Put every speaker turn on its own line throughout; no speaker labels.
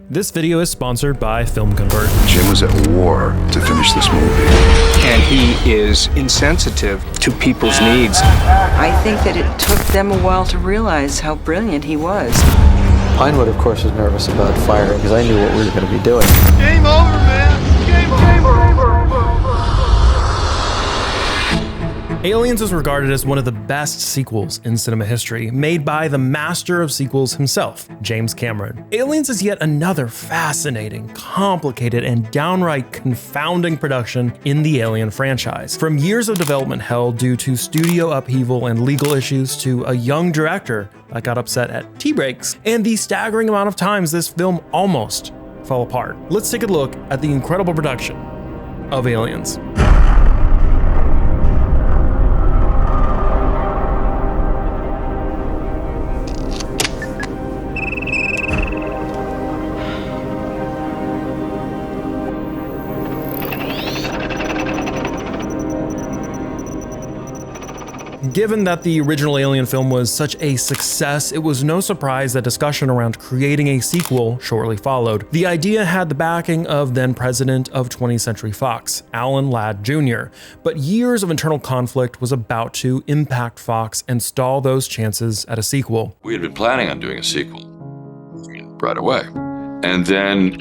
This video is sponsored by Film Convert.
Jim was at war to finish this movie.
And he is insensitive to people's needs.
I think that it took them a while to realize how brilliant he was.
Pinewood, of course, was nervous about firing because I knew what we were going to be doing.
Game over, man. Game over.
Aliens is regarded as one of the best sequels in cinema history, made by the master of sequels himself, James Cameron. Aliens is yet another fascinating, complicated, and downright confounding production in the Alien franchise. From years of development hell due to studio upheaval and legal issues to a young director that got upset at tea breaks, and the staggering amount of times this film almost fell apart. Let's take a look at the incredible production of Aliens. Given that the original Alien film was such a success, it was no surprise that discussion around creating a sequel shortly followed. The idea had the backing of then president of 20th Century Fox, Alan Ladd Jr., but years of internal conflict was about to impact Fox and stall those chances at a sequel.
We had been planning on doing a sequel right away, and then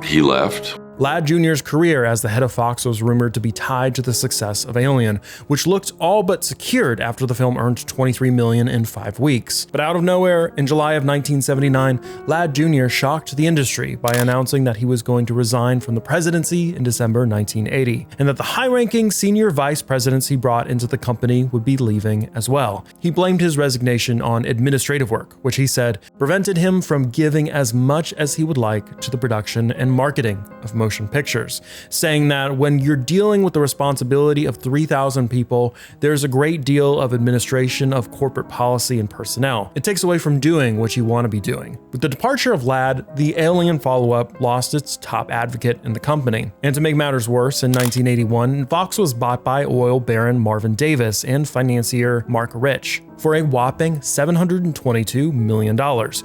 he left.
Ladd Jr.'s career as the head of Fox was rumored to be tied to the success of Alien, which looked all but secured after the film earned $23 million in 5 weeks. But out of nowhere, in July of 1979, Ladd Jr. shocked the industry by announcing that he was going to resign from the presidency in December 1980, and that the high-ranking senior vice presidents he brought into the company would be leaving as well. He blamed his resignation on administrative work, which he said prevented him from giving as much as he would like to the production and marketing of motion pictures, saying that when you're dealing with the responsibility of 3,000 people, there's a great deal of administration of corporate policy and personnel. It takes away from doing what you want to be doing. With the departure of Ladd, the Alien follow-up lost its top advocate in the company. And to make matters worse, in 1981, Fox was bought by oil baron Marvin Davis and financier Mark Rich for a whopping $722 million,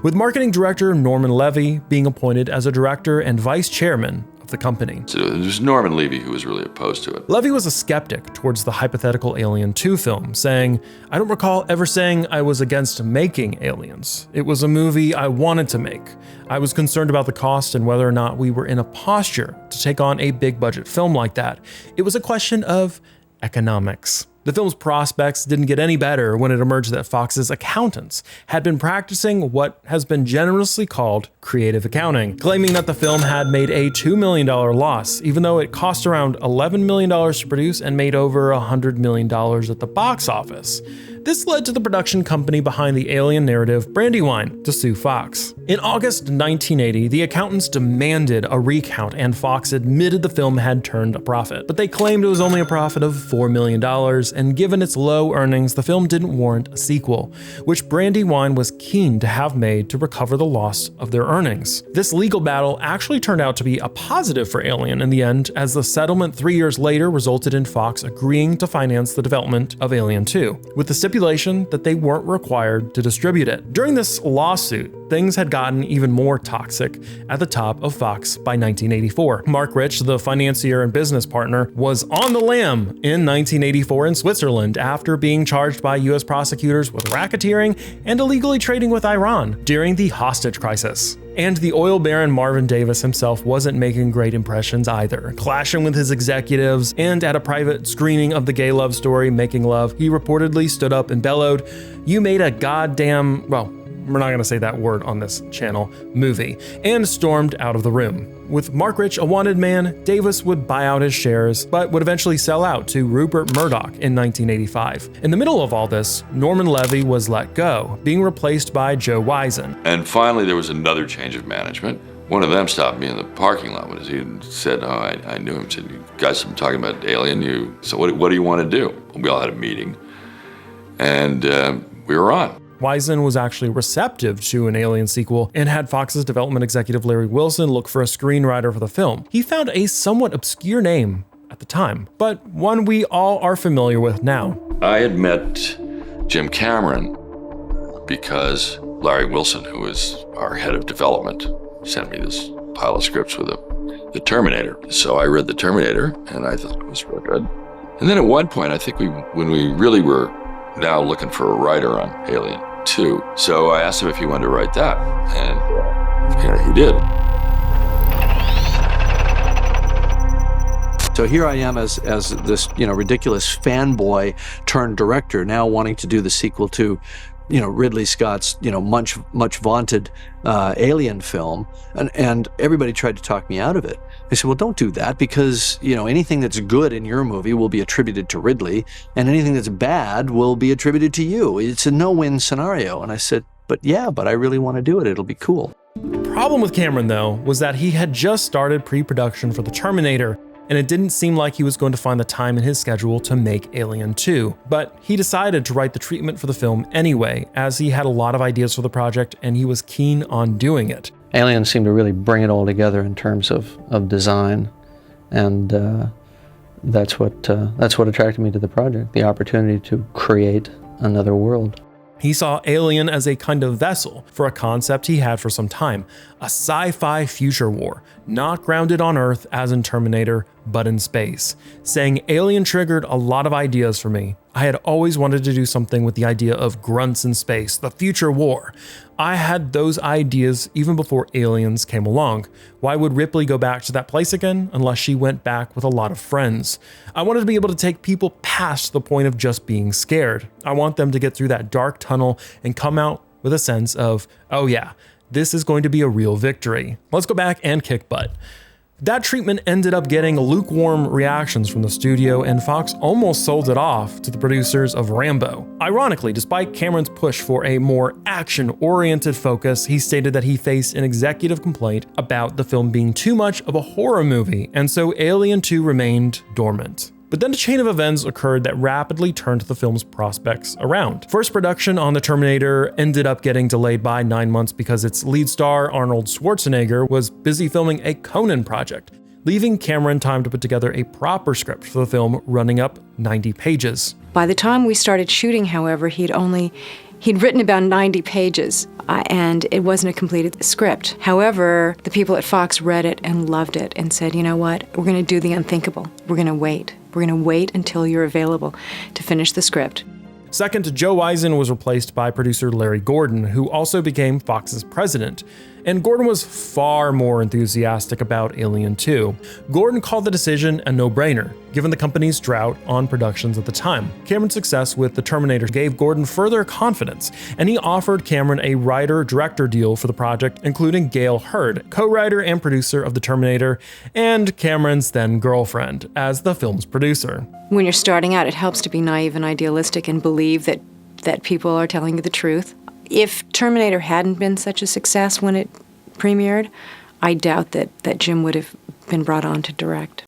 with marketing director Norman Levy being appointed as a director and vice chairman of the company.
So it was Norman Levy who was really opposed to it.
Levy was a skeptic towards the hypothetical Alien 2 film, saying, "I don't recall ever saying I was against making Aliens. It was a movie I wanted to make. I was concerned about the cost and whether or not we were in a posture to take on a big budget film like that. It was a question of economics." The film's prospects didn't get any better when it emerged that Fox's accountants had been practicing what has been generously called creative accounting, claiming that the film had made a $2 million loss, even though it cost around $11 million to produce and made over $100 million at the box office. This led to the production company behind the Alien narrative, Brandywine, to sue Fox. In August 1980, the accountants demanded a recount and Fox admitted the film had turned a profit, but they claimed it was only a profit of $4 million, and given its low earnings, the film didn't warrant a sequel, which Brandywine was keen to have made to recover the loss of their earnings. This legal battle actually turned out to be a positive for Alien in the end, as the settlement 3 years later resulted in Fox agreeing to finance the development of Alien 2, with the stipulation that they weren't required to distribute it. During this lawsuit, things had gotten even more toxic at the top of Fox by 1984. Mark Rich, the financier and business partner, was on the lam in 1984 in Switzerland after being charged by US prosecutors with racketeering and illegally trading with Iran during the hostage crisis. And the oil baron Marvin Davis himself wasn't making great impressions either, clashing with his executives, and at a private screening of the gay love story Making Love, he reportedly stood up and bellowed, "You made a goddamn," well, we're not gonna say that word on this channel, movie, and stormed out of the room. With Mark Rich a wanted man, Davis would buy out his shares, but would eventually sell out to Rupert Murdoch in 1985. In the middle of all this, Norman Levy was let go, being replaced by Joe Wisen.
And finally, there was another change of management. One of them stopped me in the parking lot when he said, I knew him, said, "You guys have been talking about Alien, so what do you want to do?" We all had a meeting, and we were on.
Wisen was actually receptive to an Alien sequel and had Fox's development executive Larry Wilson look for a screenwriter for the film. He found a somewhat obscure name at the time, but one we all are familiar with now.
I had met Jim Cameron because Larry Wilson, who was our head of development, sent me this pile of scripts with the Terminator. So I read the Terminator, and I thought it was real good. And then at one point, I think when we really were now looking for a writer on Alien 2, so I asked him if he wanted to write that, and he did.
So here I am as this, ridiculous fanboy turned director, now wanting to do the sequel to, Ridley Scott's, much vaunted Alien film, and everybody tried to talk me out of it. They said, well, don't do that, because, anything that's good in your movie will be attributed to Ridley, and anything that's bad will be attributed to you. It's a no-win scenario. And I said, but I really want to do it. It'll be cool.
The problem with Cameron, though, was that he had just started pre-production for the Terminator, and it didn't seem like he was going to find the time in his schedule to make Alien 2. But he decided to write the treatment for the film anyway, as he had a lot of ideas for the project and he was keen on doing it.
Alien seemed to really bring it all together in terms of design, and that's what attracted me to the project, the opportunity to create another world.
He saw Alien as a kind of vessel for a concept he had for some time, a sci-fi future war, not grounded on Earth as in Terminator, but in space. Saying Alien triggered a lot of ideas for me. I had always wanted to do something with the idea of grunts in space, the future war. I had those ideas even before Aliens came along. Why would Ripley go back to that place again unless she went back with a lot of friends? I wanted to be able to take people past the point of just being scared. I want them to get through that dark tunnel and come out with a sense of, oh yeah, this is going to be a real victory. Let's go back and kick butt. That treatment ended up getting lukewarm reactions from the studio, and Fox almost sold it off to the producers of Rambo. Ironically, despite Cameron's push for a more action-oriented focus, he stated that he faced an executive complaint about the film being too much of a horror movie, and so Alien 2 remained dormant. But then a chain of events occurred that rapidly turned the film's prospects around. First production on The Terminator ended up getting delayed by 9 months because its lead star, Arnold Schwarzenegger, was busy filming a Conan project, leaving Cameron time to put together a proper script for the film running up 90 pages.
By the time we started shooting, however, he'd written about 90 pages, and it wasn't a completed script. However, the people at Fox read it and loved it and said, you know what, we're going to do the unthinkable. We're going to wait. We're going to wait until you're available to finish the script.
Second, Joe Eisen was replaced by producer Larry Gordon, who also became Fox's president. And Gordon was far more enthusiastic about Alien 2. Gordon called the decision a no-brainer, given the company's drought on productions at the time. Cameron's success with The Terminator gave Gordon further confidence, and he offered Cameron a writer-director deal for the project, including Gail Hurd, co-writer and producer of The Terminator, and Cameron's then-girlfriend, as the film's producer.
When you're starting out, it helps to be naive and idealistic and believe that people are telling you the truth. If Terminator hadn't been such a success when it premiered, I doubt that Jim would have been brought on to direct.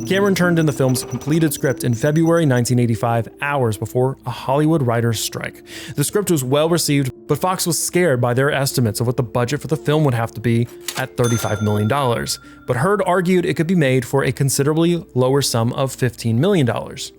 Cameron turned in the film's completed script in February 1985, hours before a Hollywood writer's strike. The script was well received, but Fox was scared by their estimates of what the budget for the film would have to be at $35 million. But Hurd argued it could be made for a considerably lower sum of $15 million.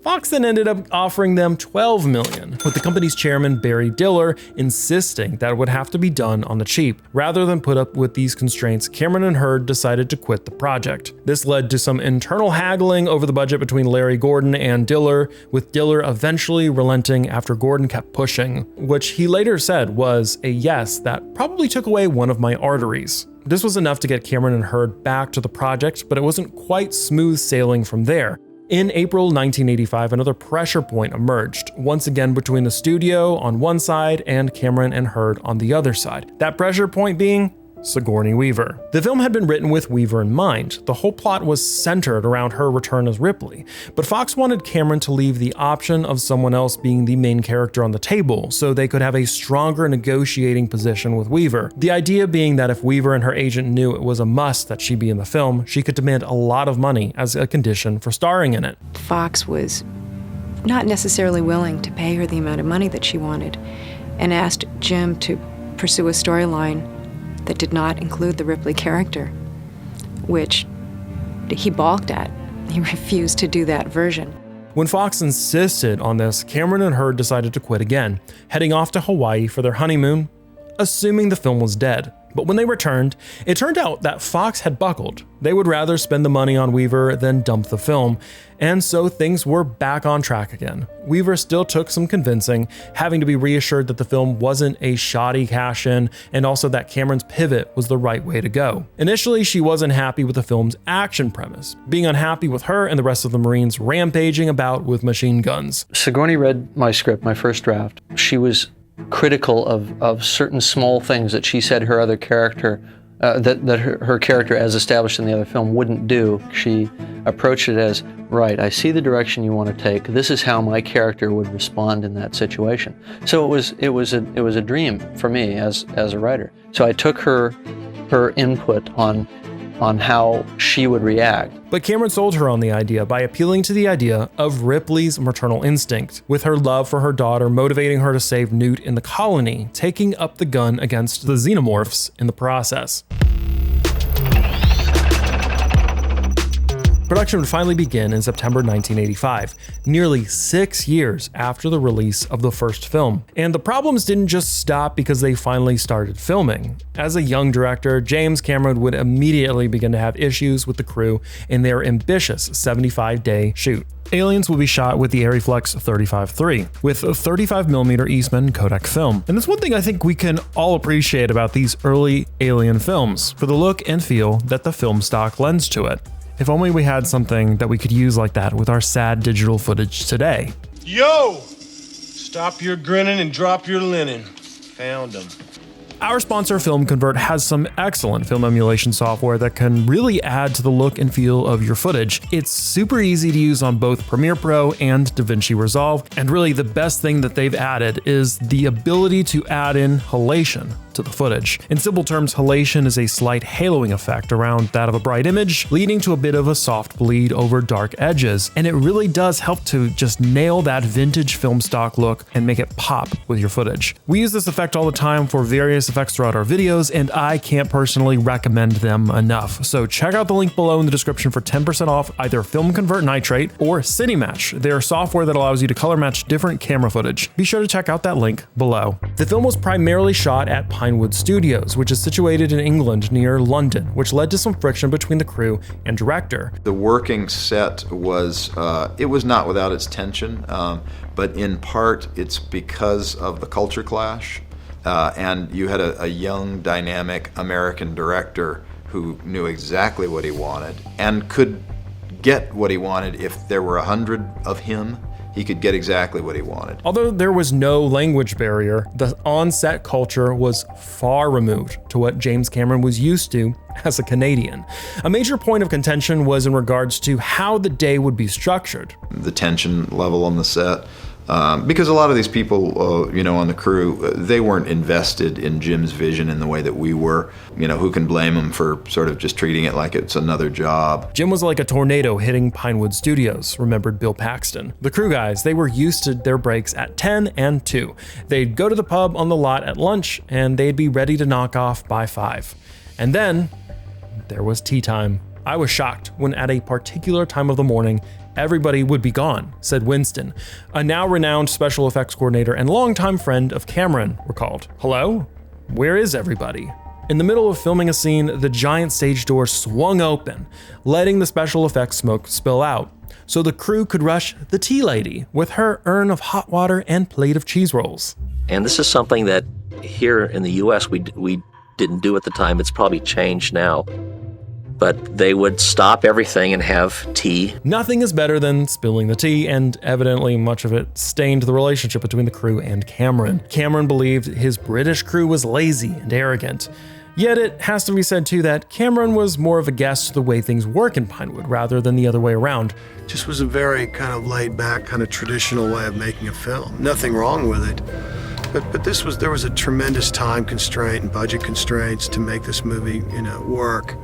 Fox then ended up offering them $12 million, with the company's chairman, Barry Diller, insisting that it would have to be done on the cheap. Rather than put up with these constraints, Cameron and Hurd decided to quit the project. This led to some internal haggling over the budget between Larry Gordon and Diller, with Diller eventually relenting after Gordon kept pushing, which he later said was a yes that probably took away one of my arteries. This was enough to get Cameron and Hurd back to the project, but it wasn't quite smooth sailing from there. In April 1985, another pressure point emerged, once again between the studio on one side and Cameron and Hurd on the other side. That pressure point being Sigourney Weaver. The film had been written with Weaver in mind. The whole plot was centered around her return as Ripley, but Fox wanted Cameron to leave the option of someone else being the main character on the table so they could have a stronger negotiating position with Weaver. The idea being that if Weaver and her agent knew it was a must that she be in the film, she could demand a lot of money as a condition for starring in it.
Fox was not necessarily willing to pay her the amount of money that she wanted, and asked Jim to pursue a storyline that did not include the Ripley character, which he balked at. He refused to do that version.
When Fox insisted on this, Cameron and Hurd decided to quit again, heading off to Hawaii for their honeymoon, assuming the film was dead. But when they returned, it turned out that Fox had buckled. They would rather spend the money on Weaver than dump the film, and so things were back on track again. Weaver still took some convincing, having to be reassured that the film wasn't a shoddy cash-in, and also that Cameron's pivot was the right way to go. Initially, she wasn't happy with the film's action premise, being unhappy with her and the rest of the Marines rampaging about with machine guns.
Sigourney read my script, my first draft. She was critical of certain small things that she said her other character, that her character as established in the other film wouldn't do. She approached it as, right, I see the direction you want to take. This is how my character would respond in that situation. So it was a dream for me as a writer. So I took her input on how she would react.
But Cameron sold her on the idea by appealing to the idea of Ripley's maternal instinct, with her love for her daughter motivating her to save Newt in the colony, taking up the gun against the xenomorphs in the process. Production would finally begin in September 1985, nearly 6 years after the release of the first film. And the problems didn't just stop because they finally started filming. As a young director, James Cameron would immediately begin to have issues with the crew in their ambitious 75-day shoot. Aliens will be shot with the Arriflex 35-3, with a 35mm Eastman Kodak film. And that's one thing I think we can all appreciate about these early Alien films, for the look and feel that the film stock lends to it. If only we had something that we could use like that with our sad digital footage today.
Yo! Stop your grinning and drop your linen. Found them.
Our sponsor, Film Convert, has some excellent film emulation software that can really add to the look and feel of your footage. It's super easy to use on both Premiere Pro and DaVinci Resolve, and really the best thing that they've added is the ability to add in halation to the footage. In simple terms, halation is a slight haloing effect around that of a bright image, leading to a bit of a soft bleed over dark edges, and it really does help to just nail that vintage film stock look and make it pop with your footage. We use this effect all the time for various effects throughout our videos, and I can't personally recommend them enough. So check out the link below in the description for 10% off either Film Convert Nitrate or Cinematch. They're software that allows you to color match different camera footage. Be sure to check out that link below. The film was primarily shot at Pinewood Studios, which is situated in England near London, which led to some friction between the crew and director.
The working set was, it was not without its tension, but in part it's because of the culture clash. And you had a young, dynamic American director who knew exactly what he wanted and could get what he wanted. If there were 100 of him, he could get exactly what he wanted.
Although there was no language barrier, the on-set culture was far removed to what James Cameron was used to as a Canadian. A major point of contention was in regards to how the day would be structured.
The tension level on the set. Because a lot of these people, on the crew, they weren't invested in Jim's vision in the way that we were. Who can blame them for sort of just treating it like it's another job?
Jim was like a tornado hitting Pinewood Studios, remembered Bill Paxton. The crew guys, they were used to their breaks at 10 and 2. They'd go to the pub on the lot at lunch, and they'd be ready to knock off by 5. And then there was tea time. I was shocked when at a particular time of the morning, everybody would be gone, said Winston, a now renowned special effects coordinator and longtime friend of Cameron, recalled. Hello? Where is everybody? In the middle of filming a scene, the giant stage door swung open, letting the special effects smoke spill out, so the crew could rush the tea lady with her urn of hot water and plate of cheese rolls.
And this is something that here in the US we didn't do at the time. It's probably changed now. But they would stop everything and have tea.
Nothing is better than spilling the tea, and evidently much of it stained the relationship between the crew and Cameron. Cameron believed his British crew was lazy and arrogant. Yet it has to be said too that Cameron was more of a guest to the way things work in Pinewood rather than the other way around.
Just was a very kind of laid back, kind of traditional way of making a film. Nothing wrong with it. But there was a tremendous time constraint and budget constraints to make this movie, work.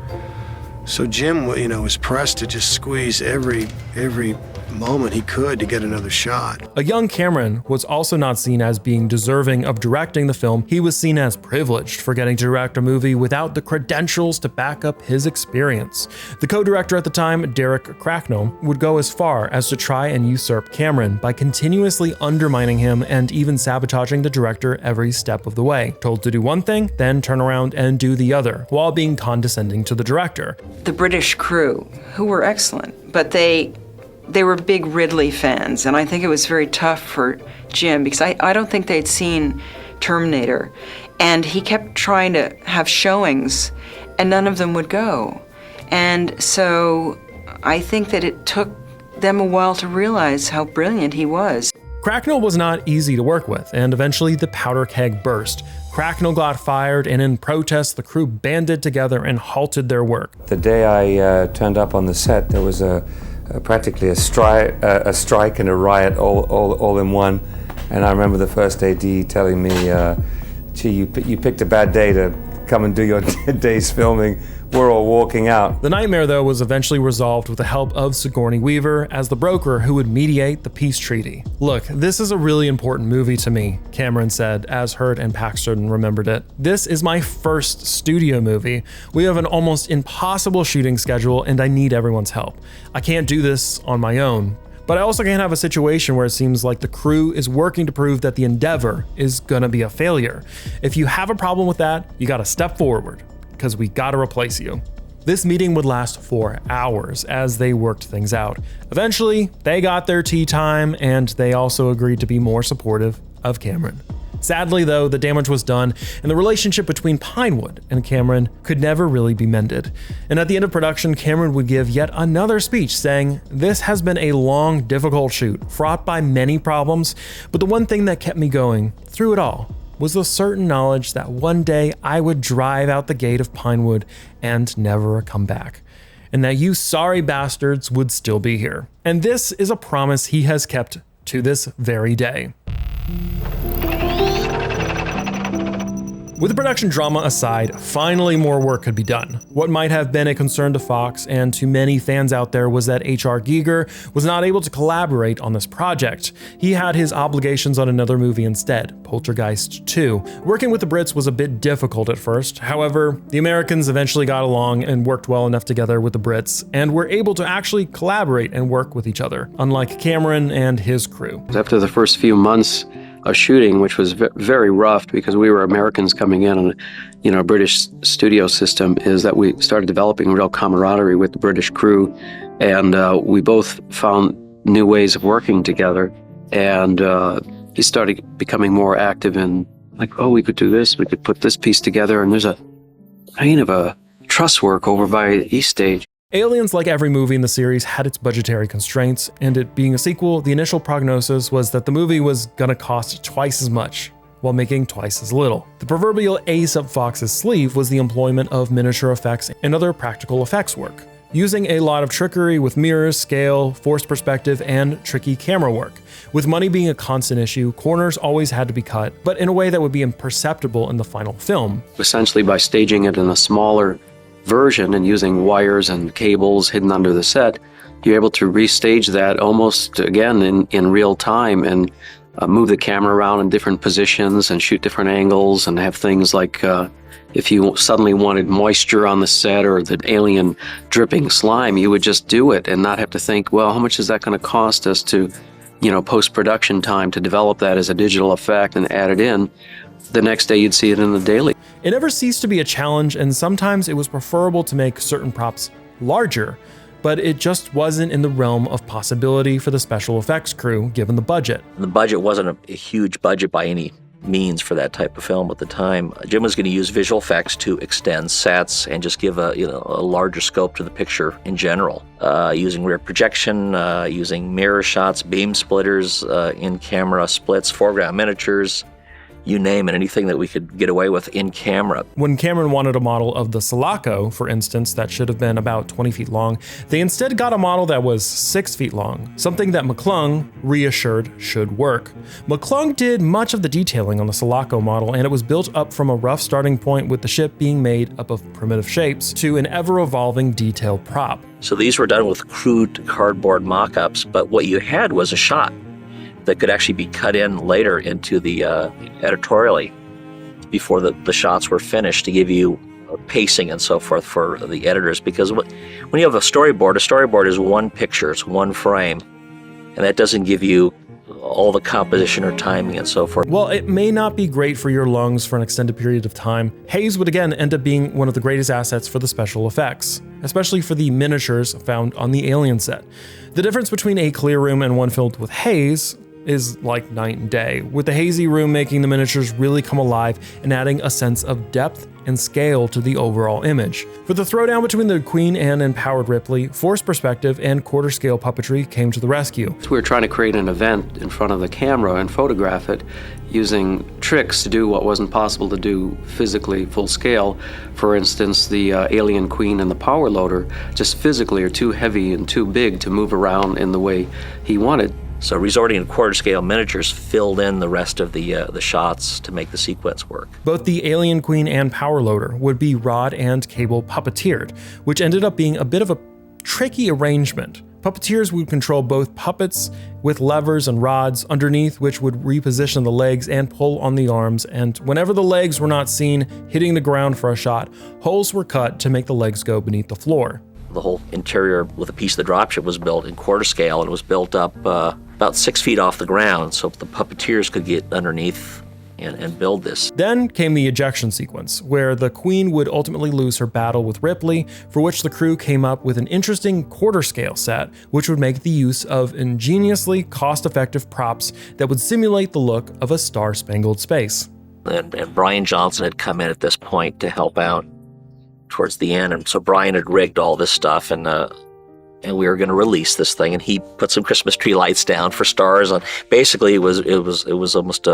So Jim, was pressed to just squeeze every moment he could to get another shot.
A young Cameron was also not seen as being deserving of directing the film. He was seen as privileged for getting to direct a movie without the credentials to back up his experience. The co-director at the time, Derek Cracknell, would go as far as to try and usurp Cameron by continuously undermining him and even sabotaging the director every step of the way. Told to do one thing, then turn around and do the other, while being condescending to the director.
The British crew, who were excellent, but they were big Ridley fans, and I think it was very tough for Jim because I don't think they'd seen Terminator, and he kept trying to have showings, and none of them would go. And so I think that it took them a while to realize how brilliant he was.
Cracknell was not easy to work with, and eventually the powder keg burst. Cracknell got fired, and in protest, the crew banded together and halted their work.
The day I turned up on the set, there was practically a strike and a riot all in one. And I remember the first AD telling me, gee, you picked a bad day to come and do your day's filming. We're all walking out.
The nightmare, though, was eventually resolved with the help of Sigourney Weaver as the broker who would mediate the peace treaty. Look, this is a really important movie to me, Cameron said, as Hurt and Paxton remembered it. This is my first studio movie. We have an almost impossible shooting schedule, and I need everyone's help. I can't do this on my own. But I also can't have a situation where it seems like the crew is working to prove that the endeavor is gonna be a failure. If you have a problem with that, you gotta step forward, because we gotta replace you. This meeting would last for hours as they worked things out. Eventually, they got their tea time, and they also agreed to be more supportive of Cameron. Sadly, though, the damage was done, and the relationship between Pinewood and Cameron could never really be mended. And at the end of production, Cameron would give yet another speech saying, "This has been a long, difficult shoot, fraught by many problems, but the one thing that kept me going through it all was the certain knowledge that one day I would drive out the gate of Pinewood and never come back, and that you sorry bastards would still be here." And this is a promise he has kept to this very day. With the production drama aside, finally more work could be done. What might have been a concern to Fox and to many fans out there was that H.R. Giger was not able to collaborate on this project. He had his obligations on another movie instead, Poltergeist 2. Working with the Brits was a bit difficult at first. However, the Americans eventually got along and worked well enough together with the Brits and were able to actually collaborate and work with each other, unlike Cameron and his crew.
After the first few months of shooting, which was very rough because we were Americans coming in on a British studio system, is that we started developing real camaraderie with the British crew, and we both found new ways of working together, and he started becoming more active in like, oh, we could do this, we could put this piece together, and there's a kind of a truss work over by East Stage.
Aliens, like every movie in the series, had its budgetary constraints, and it being a sequel, the initial prognosis was that the movie was gonna cost twice as much, while making twice as little. The proverbial ace up Fox's sleeve was the employment of miniature effects and other practical effects work, using a lot of trickery with mirrors, scale, forced perspective, and tricky camera work. With money being a constant issue, corners always had to be cut, but in a way that would be imperceptible in the final film.
Essentially, by staging it in a smaller version and using wires and cables hidden under the set, you're able to restage that almost again in real time and move the camera around in different positions and shoot different angles and have things like if you suddenly wanted moisture on the set or the alien dripping slime, you would just do it and not have to think, well, how much is that going to cost us to, post-production time to develop that as a digital effect and add it in. The next day you'd see it in the daily.
It never ceased to be a challenge, and sometimes it was preferable to make certain props larger, but it just wasn't in the realm of possibility for the special effects crew given the budget.
The budget wasn't a huge budget by any means for that type of film at the time. Jim was going to use visual effects to extend sets and just give a larger scope to the picture in general, using rear projection, using mirror shots, beam splitters, in-camera splits, foreground miniatures. you name it, anything that we could get away with in camera.
When Cameron wanted a model of the Sulaco, for instance, that should have been about 20 feet long, they instead got a model that was 6 feet long, something that McClung reassured should work. McClung did much of the detailing on the Sulaco model, and it was built up from a rough starting point with the ship being made up of primitive shapes to an ever-evolving detailed prop.
So these were done with crude cardboard mock-ups, but what you had was a shot that could actually be cut in later into the editorially before the shots were finished to give you pacing and so forth for the editors. Because when you have a storyboard is one picture, it's one frame, and that doesn't give you all the composition or timing and so forth.
While it may not be great for your lungs for an extended period of time, haze would again end up being one of the greatest assets for the special effects, especially for the miniatures found on the Alien set. The difference between a clear room and one filled with haze is like night and day, with the hazy room making the miniatures really come alive and adding a sense of depth and scale to the overall image. For the throwdown between the Queen and empowered Ripley, forced perspective and quarter-scale puppetry came to the rescue.
So we were trying to create an event in front of the camera and photograph it using tricks to do what wasn't possible to do physically full scale. For instance, the alien Queen and the power loader just physically are too heavy and too big to move around in the way he wanted.
So resorting to quarter-scale miniatures filled in the rest of the shots to make the sequence work.
Both the Alien Queen and Power Loader would be rod and cable puppeteered, which ended up being a bit of a tricky arrangement. Puppeteers would control both puppets with levers and rods underneath, which would reposition the legs and pull on the arms, and whenever the legs were not seen hitting the ground for a shot, holes were cut to make the legs go beneath the floor.
The whole interior with a piece of the dropship was built in quarter scale, and it was built up about 6 feet off the ground, so the puppeteers could get underneath and build this.
Then came the ejection sequence, where the Queen would ultimately lose her battle with Ripley, for which the crew came up with an interesting quarter-scale set, which would make the use of ingeniously cost-effective props that would simulate the look of a star-spangled space.
And Brian Johnson had come in at this point to help out towards the end, and so Brian had rigged all this stuff, and we were going to release this thing, and he put some Christmas tree lights down for stars on. Basically, it was almost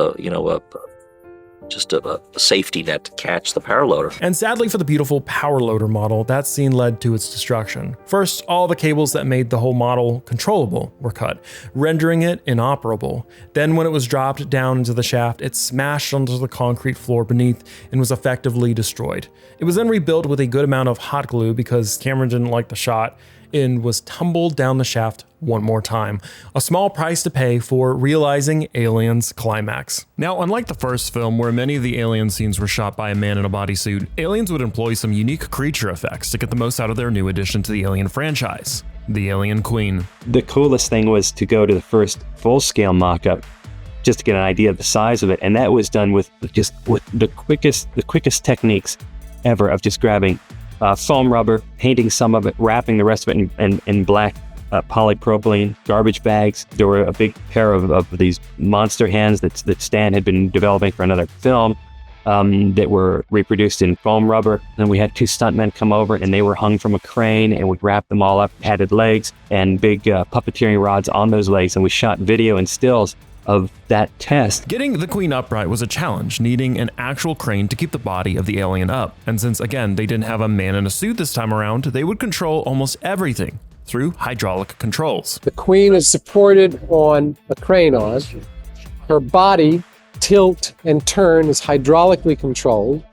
just a safety net to catch the power loader.
And sadly for the beautiful power loader model, that scene led to its destruction. First, all the cables that made the whole model controllable were cut, rendering it inoperable. Then when it was dropped down into the shaft, it smashed onto the concrete floor beneath and was effectively destroyed. It was then rebuilt with a good amount of hot glue because Cameron didn't like the shot and was tumbled down the shaft one more time. A small price to pay for realizing Alien's climax. Now, unlike the first film, where many of the alien scenes were shot by a man in a bodysuit, Aliens would employ some unique creature effects to get the most out of their new addition to the Alien franchise, the Alien Queen.
The coolest thing was to go to the first full-scale mock-up just to get an idea of the size of it, and that was done with the quickest techniques ever of just grabbing foam rubber, painting some of it, wrapping the rest of it in black polypropylene garbage bags. There were a big pair of these monster hands that Stan had been developing for another film that were reproduced in foam rubber. Then we had 2 stuntmen come over, and they were hung from a crane, and we wrapped them all up, padded legs, and big puppeteering rods on those legs, and we shot video and stills of that test.
Getting the Queen upright was a challenge, needing an actual crane to keep the body of the alien up. And since, again, they didn't have a man in a suit this time around, they would control almost everything through hydraulic controls.
The Queen is supported on a crane arm. Her body, tilt and turn, is hydraulically controlled.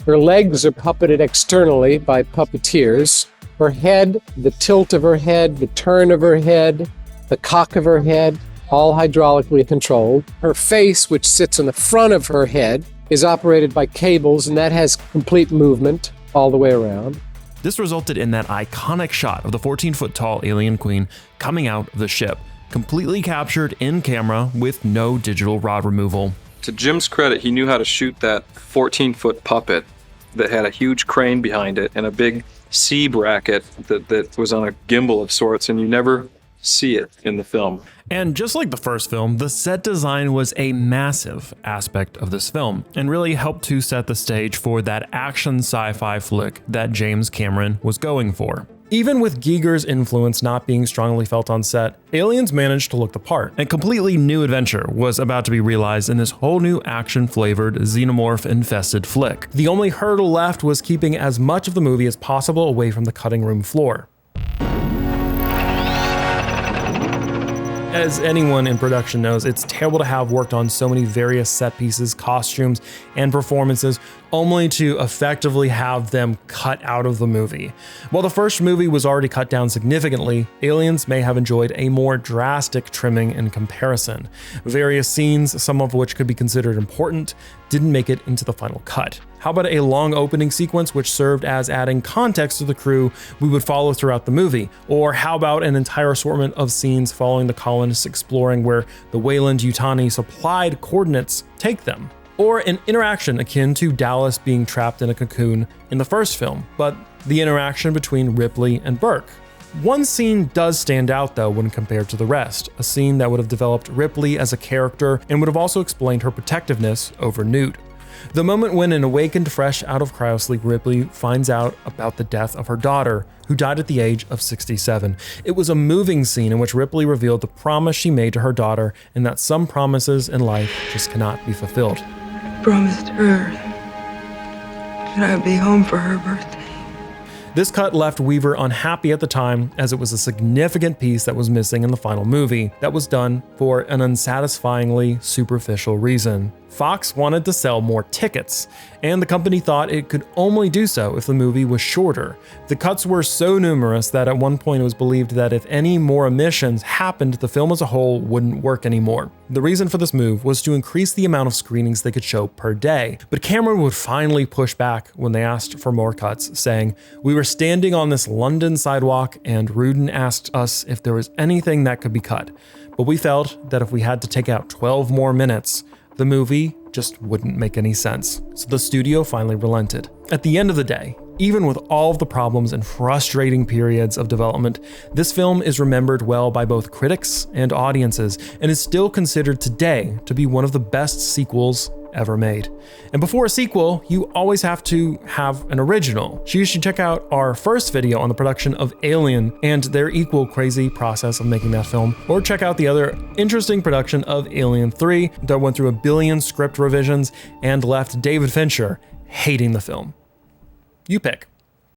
Her legs are puppeted externally by puppeteers. Her head, the tilt of her head, the turn of her head, the cock of her head, all hydraulically controlled. Her face, which sits on the front of her head, is operated by cables, and that has complete movement all the way around.
This resulted in that iconic shot of the 14-foot tall alien Queen coming out of the ship, completely captured in camera with no digital rod removal.
To Jim's credit, he knew how to shoot that 14-foot puppet that had a huge crane behind it and a big C bracket that was on a gimbal of sorts, and you never see it in the film.
And just like the first film, the set design was a massive aspect of this film and really helped to set the stage for that action sci-fi flick that James Cameron was going for. Even with Giger's influence not being strongly felt on set, Aliens managed to look the part. A completely new adventure was about to be realized in this whole new action-flavored, xenomorph-infested flick. The only hurdle left was keeping as much of the movie as possible away from the cutting room floor. As anyone in production knows, it's terrible to have worked on so many various set pieces, costumes, and performances only to effectively have them cut out of the movie. While the first movie was already cut down significantly, Aliens may have enjoyed a more drastic trimming in comparison. Various scenes, some of which could be considered important, didn't make it into the final cut. How about a long opening sequence which served as adding context to the crew we would follow throughout the movie? Or how about an entire assortment of scenes following the colonists exploring where the Weyland-Yutani supplied coordinates take them? Or an interaction akin to Dallas being trapped in a cocoon in the first film, but the interaction between Ripley and Burke. One scene does stand out though when compared to the rest, a scene that would have developed Ripley as a character and would have also explained her protectiveness over Newt. The moment when an awakened fresh out of cryosleep Ripley finds out about the death of her daughter, who died at the age of 67. It was a moving scene in which Ripley revealed the promise she made to her daughter and that some promises in life just cannot be fulfilled.
I promised her that I would be home for her birthday.
This cut left Weaver unhappy at the time, as it was a significant piece that was missing in the final movie that was done for an unsatisfyingly superficial reason. Fox wanted to sell more tickets, and the company thought it could only do so if the movie was shorter. The cuts were so numerous that at one point it was believed that if any more omissions happened, the film as a whole wouldn't work anymore. The reason for this move was to increase the amount of screenings they could show per day, but Cameron would finally push back when they asked for more cuts, saying, "We were standing on this London sidewalk and Rudin asked us if there was anything that could be cut, but we felt that if we had to take out 12 more minutes, the movie just wouldn't make any sense." So the studio finally relented. At the end of the day, even with all of the problems and frustrating periods of development, this film is remembered well by both critics and audiences and is still considered today to be one of the best sequels ever made. And before a sequel, you always have to have an original. So you should check out our first video on the production of Alien and their equal crazy process of making that film, or check out the other interesting production of Alien 3 that went through 1 billion script revisions and left David Fincher hating the film. You pick.